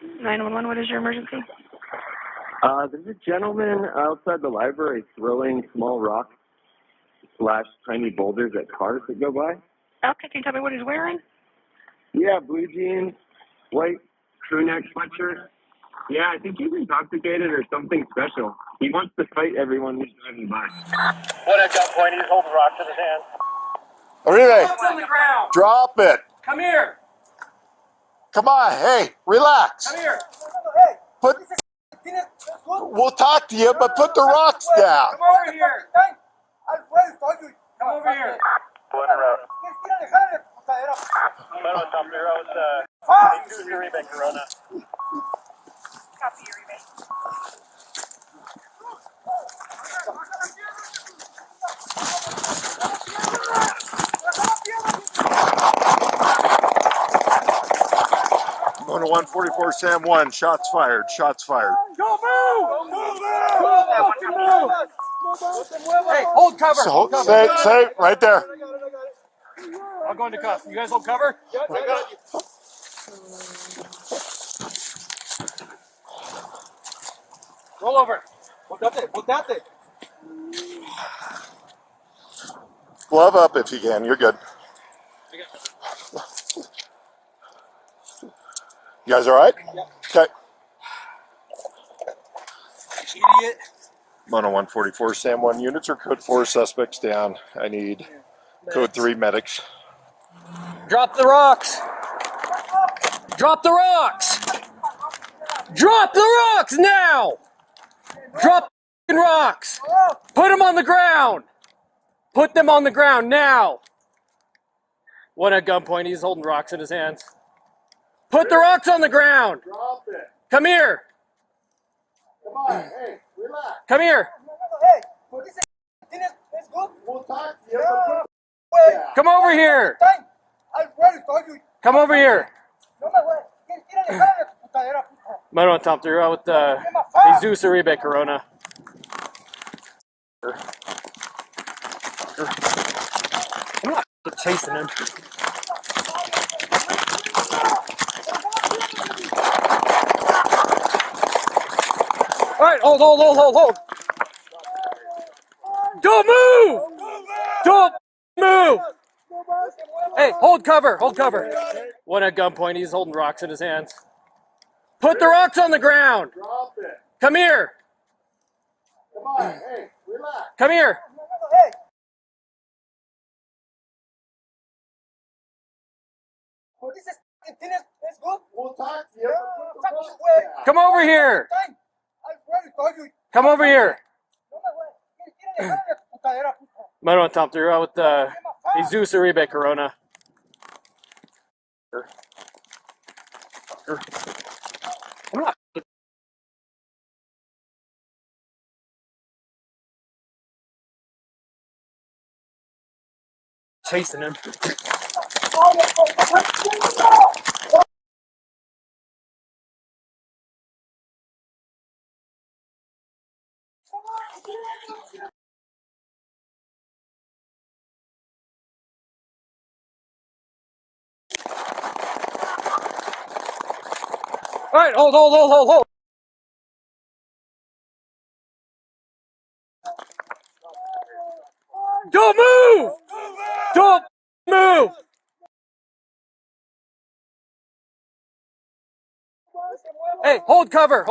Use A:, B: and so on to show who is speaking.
A: 911, what is your emergency?
B: There's a gentleman outside the library throwing small rocks / tiny boulders at cars that go by.
A: Okay, can you tell me what he's wearing?
B: Yeah, blue jeans, white crew neck sweatshirt. Yeah, I think he's intoxicated or something special. He wants to fight everyone who's driving by.
C: What at gunpoint? He's holding rocks in his hand.
D: Uribe,
C: On the ground.
D: drop it.
C: Come here.
D: Come on, hey, relax.
C: Come here.
D: Put. We'll talk to you, but put the rocks down.
C: Come over here. Come over here. One around. Mammoth top zero. It's Uribe Corona.
A: Copy, Uribe.
D: Going to 144 Sam 1. Shots fired. Shots fired.
C: Go move! Move! Hey, hold cover.
D: So,
C: Hold cover.
D: say right there.
C: I'll go into cuff. You guys hold cover? Yep, I got you. Roll over. Volteate.
D: Glove up if you can. You're good. You guys all right?
C: Yep.
D: Okay.
C: Idiot.
D: Mono 144 Sam 1 units or code 4 suspects down. I need code 3 medics.
C: Drop the rocks. Drop the rocks. Drop the rocks now. Drop the rocks. Put them on the ground. Put them on the ground now. One at gunpoint. He's holding rocks in his hands. Put the rocks on the ground.
D: Drop it.
C: Come here.
D: Come on, hey, relax.
C: Come here.
D: We'll talk to you.
C: Come over here. Come over here. Mono on top 3 with Jesus Uribe Corona. I'm not chasing him. All right, hold. Don't move! Don't move! Hey, hold cover. One at gunpoint. He's holding rocks in his hands. Put the rocks on the ground.
D: Drop it.
C: Come here.
D: Come on, hey, relax.
C: Come here.
D: We'll talk to you.
C: Come over here. Come over here. Mono on top 3 with Jesus Uribe Corona. I'm not chasing him. All right, hold. Don't move! Don't move! Hey, hold cover.